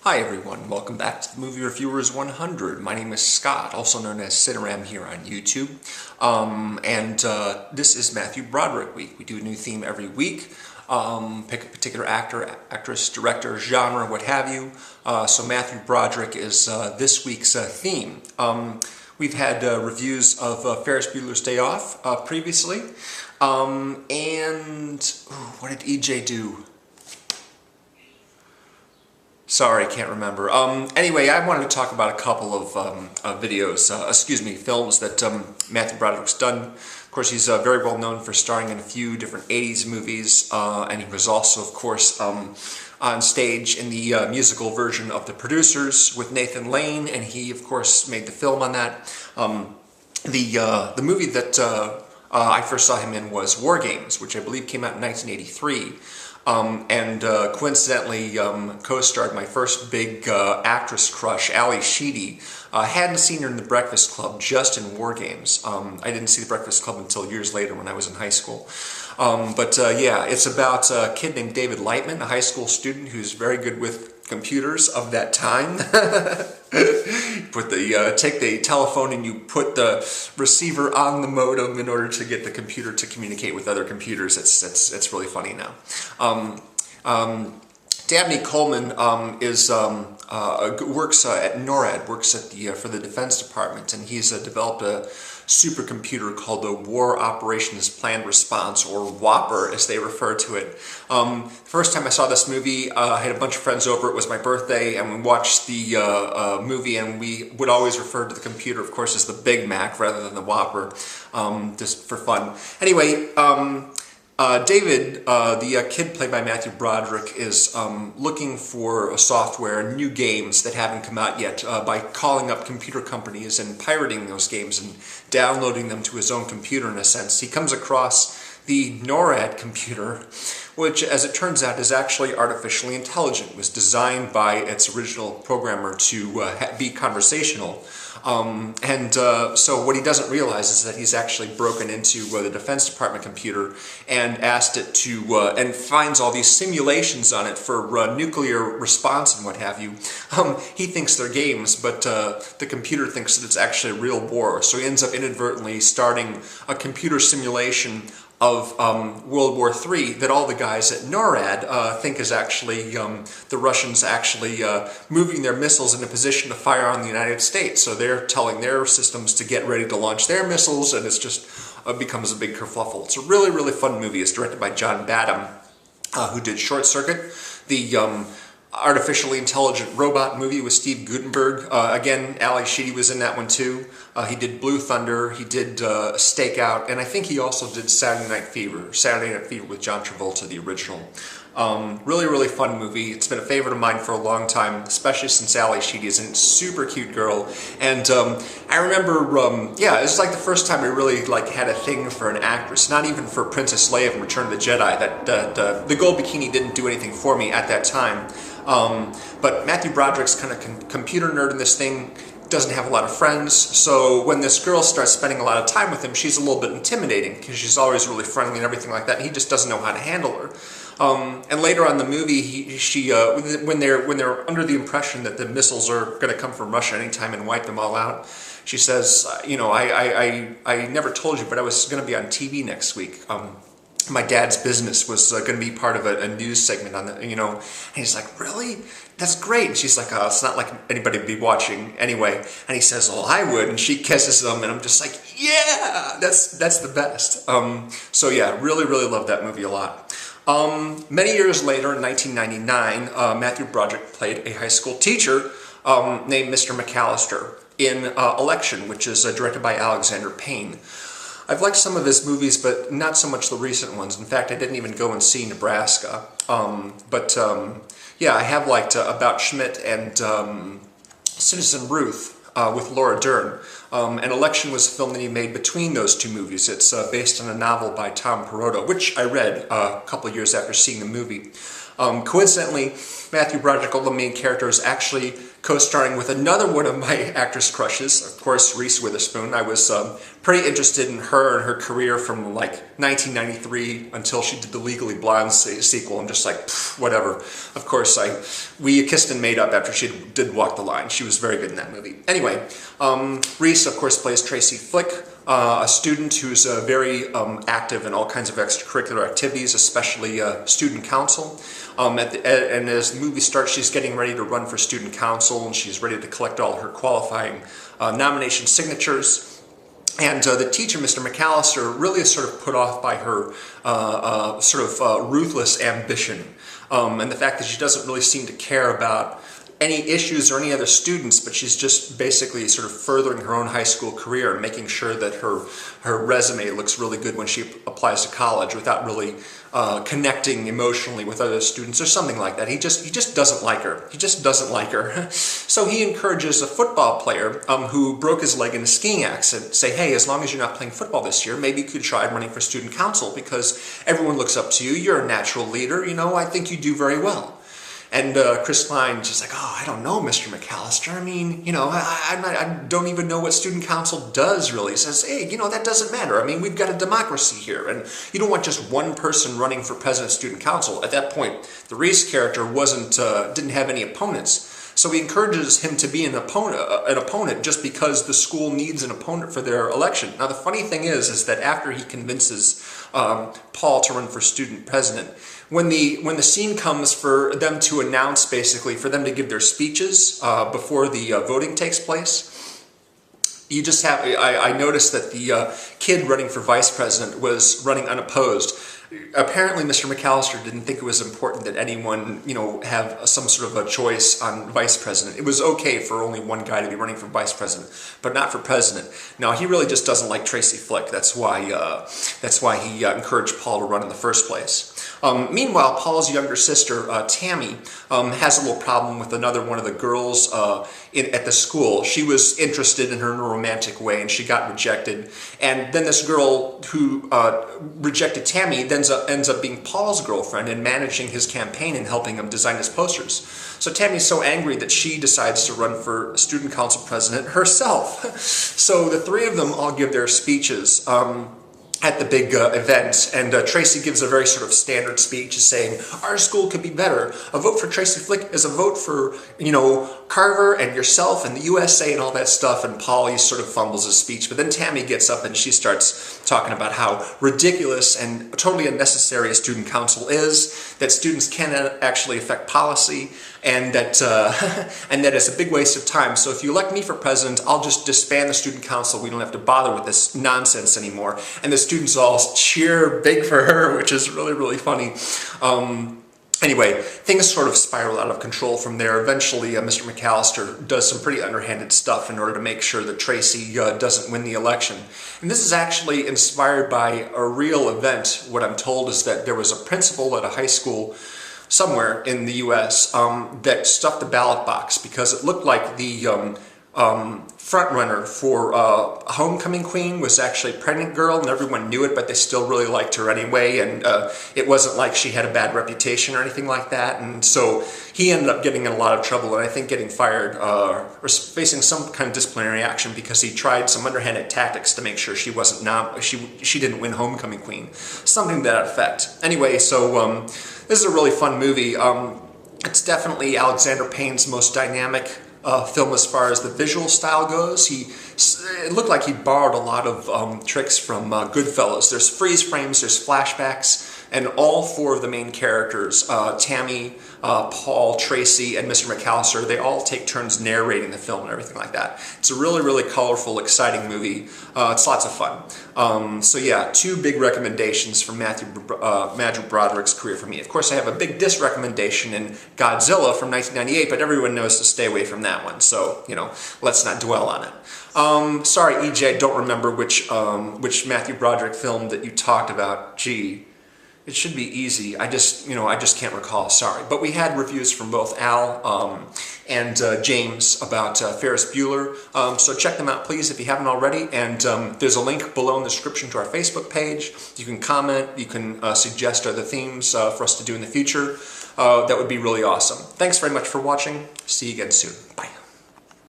Hi everyone, welcome back to the Movie Reviewers 100. My name is Scott, also known as CineRam here on YouTube. This is Matthew Broderick Week. We do a new theme every week. Pick a particular actor, actress, director, genre, what have you. So Matthew Broderick is this week's theme. We've had reviews of Ferris Bueller's Day Off previously. What did EJ do? Sorry, can't remember. Anyway, I wanted to talk about a couple of films that Matthew Broderick's done. Of course, he's very well known for starring in a few different 80s movies, and he was also, of course, on stage in the musical version of The Producers with Nathan Lane, and he, of course, made the film on that. The movie that I first saw him in was Wargames, which I believe came out in 1983. Coincidentally co-starred my first big actress crush, Ali Sheedy. Hadn't seen her in The Breakfast Club, just in Wargames. I didn't see The Breakfast Club until years later when I was in high school. Yeah, it's about a kid named David Lightman, a high school student who's very good with computers of that time. Take the telephone and you put the receiver on the modem in order to get the computer to communicate with other computers. It's really funny now. Dabney Coleman works at NORAD, works at for the Defense Department, and he's developed a supercomputer called the War Operations Planned Response, or WOPR as they refer to it. First time I saw this movie, I had a bunch of friends over. It was my birthday, and we watched the movie, and we would always refer to the computer, of course, as the Big Mac rather than the WOPR, just for fun. Anyway, David, the kid played by Matthew Broderick, is looking for software and new games that haven't come out yet by calling up computer companies and pirating those games and downloading them to his own computer, in a sense. He comes across the NORAD computer, which, as it turns out, is actually artificially intelligent. It was designed by its original programmer to be conversational. So what he doesn't realize is that he's actually broken into the Defense Department computer and asked it to, and finds all these simulations on it for nuclear response and what have you. He thinks they're games, but the computer thinks that it's actually a real war. So he ends up inadvertently starting a computer simulation of World War III that all the guys at NORAD think is actually the Russians actually moving their missiles in a position to fire on the United States. So they're telling their systems to get ready to launch their missiles, and it's just becomes a big kerfluffle. It's a really, really fun movie. It's directed by John Badham, who did Short Circuit, the artificially intelligent robot movie with Steve Guttenberg. Again, Ali Sheedy was in that one too. He did Blue Thunder, he did Stakeout, and I think he also did Saturday Night Fever with John Travolta, the original. Really, really fun movie. It's been a favorite of mine for a long time, especially since Ali Sheedy is a super cute girl. And I remember, yeah, it's like the first time I really had a thing for an actress, not even for Princess Leia from Return of the Jedi. The gold bikini didn't do anything for me at that time. But Matthew Broderick's kind of computer nerd in this thing, doesn't have a lot of friends, so when this girl starts spending a lot of time with him, she's a little bit intimidating because she's always really friendly and everything like that, and he just doesn't know how to handle her. And later on in the movie, when they're under the impression that the missiles are going to come from Russia anytime and wipe them all out, she says, you know, I never told you, but I was going to be on TV next week. My dad's business was going to be part of a news segment on the, you know, and he's like, really? That's great. And she's like, oh, it's not like anybody would be watching anyway. And he says, well, I would. And she kisses him, and I'm just like, yeah, that's the best. So yeah, really, really love that movie a lot. Many years later, in 1999, Matthew Broderick played a high school teacher named Mr. McAllister in Election, which is directed by Alexander Payne. I've liked some of his movies, but not so much the recent ones. In fact, I didn't even go and see Nebraska. Yeah, I have liked About Schmidt and Citizen Ruth with Laura Dern. And Election was a film that he made between those two movies. It's based on a novel by Tom Perrotta, which I read a couple of years after seeing the movie. Coincidentally, Matthew Broderick, the main character, is actually co-starring with another one of my actress crushes, of course, Reese Witherspoon. I was pretty interested in her and her career from like 1993 until she did the Legally Blonde sequel. I'm just like, whatever. Of course, we kissed and made up after she did Walk the Line. She was very good in that movie. Anyway, Reese, of course, plays Tracy Flick, a student who's very active in all kinds of extracurricular activities, especially student council. And as the movie starts, she's getting ready to run for student council, and she's ready to collect all her qualifying nomination signatures. And the teacher, Mr. McAllister, really is sort of put off by her ruthless ambition, and the fact that she doesn't really seem to care about any issues or any other students, but she's just basically sort of furthering her own high school career and making sure that her resume looks really good when she applies to college without really connecting emotionally with other students or something like that. He just doesn't like her. He just doesn't like her. So he encourages a football player who broke his leg in a skiing accident, say, hey, as long as you're not playing football this year, maybe you could try running for student council because everyone looks up to you. You're a natural leader. You know, I think you do very well. And Chris Klein just like, oh, I don't know, Mr. McAllister. I mean, you know, I don't even know what student council does really. He says, hey, you know, that doesn't matter. I mean, we've got a democracy here, and you don't want just one person running for president of student council. At that point, the Reese character didn't have any opponents. So he encourages him to be an opponent just because the school needs an opponent for their election. Now, the funny thing is that after he convinces Paul to run for student president, when the scene comes for them to announce, basically, for them to give their speeches before the voting takes place, you just have, I noticed that the kid running for vice president was running unopposed. Apparently, Mr. McAllister didn't think it was important that anyone, you know, have some sort of a choice on vice president. It was okay for only one guy to be running for vice president, but not for president. Now, he really just doesn't like Tracy Flick. That's why he encouraged Paul to run in the first place. Meanwhile, Paul's younger sister, Tammy, has a little problem with another one of the girls at the school. She was interested in her in a romantic way, and she got rejected. And then this girl who rejected Tammy ends up being Paul's girlfriend and managing his campaign and helping him design his posters. So Tammy's so angry that she decides to run for student council president herself. So the three of them all give their speeches at the big event, and Tracy gives a very sort of standard speech saying, our school could be better. A vote for Tracy Flick is a vote for, you know, Carver and yourself and the USA and all that stuff, and Paul, he sort of fumbles his speech, but then Tammy gets up and she starts talking about how ridiculous and totally unnecessary a student council is, that students can actually affect policy, and that it's a big waste of time. So if you elect me for president, I'll just disband the student council. We don't have to bother with this nonsense anymore. And the students all cheer big for her, which is really, really funny. Anyway, things sort of spiral out of control from there. Eventually, Mr. McAllister does some pretty underhanded stuff in order to make sure that Tracy doesn't win the election. And this is actually inspired by a real event. What I'm told is that there was a principal at a high school somewhere in the U.S. That stuffed the ballot box because it looked like the front runner for homecoming queen was actually a pregnant girl, and everyone knew it, but they still really liked her anyway, and it wasn't like she had a bad reputation or anything like that, and so he ended up getting in a lot of trouble, and I think getting fired or facing some kind of disciplinary action because he tried some underhanded tactics to make sure she wasn't she didn't win homecoming queen, something to that effect. Anyway, so this is a really fun movie. It's definitely Alexander Payne's most dynamic film as far as the visual style goes. It looked like he borrowed a lot of tricks from Goodfellas. There's freeze frames, there's flashbacks, and all four of the main characters, Tammy, Paul, Tracy, and Mr. McAllister, they all take turns narrating the film and everything like that. It's a really, really colorful, exciting movie. It's lots of fun. So yeah, two big recommendations from Matthew Broderick's career for me. Of course, I have a big disrecommendation in Godzilla from 1998, but everyone knows to stay away from that one. So, you know, let's not dwell on it. Sorry, EJ, I don't remember which Matthew Broderick film that you talked about. Gee. It should be easy. I just can't recall. Sorry, but we had reviews from both Al and James about Ferris Bueller. So check them out, please, if you haven't already. And there's a link below in the description to our Facebook page. You can comment. You can suggest other themes for us to do in the future. That would be really awesome. Thanks very much for watching. See you again soon. Bye.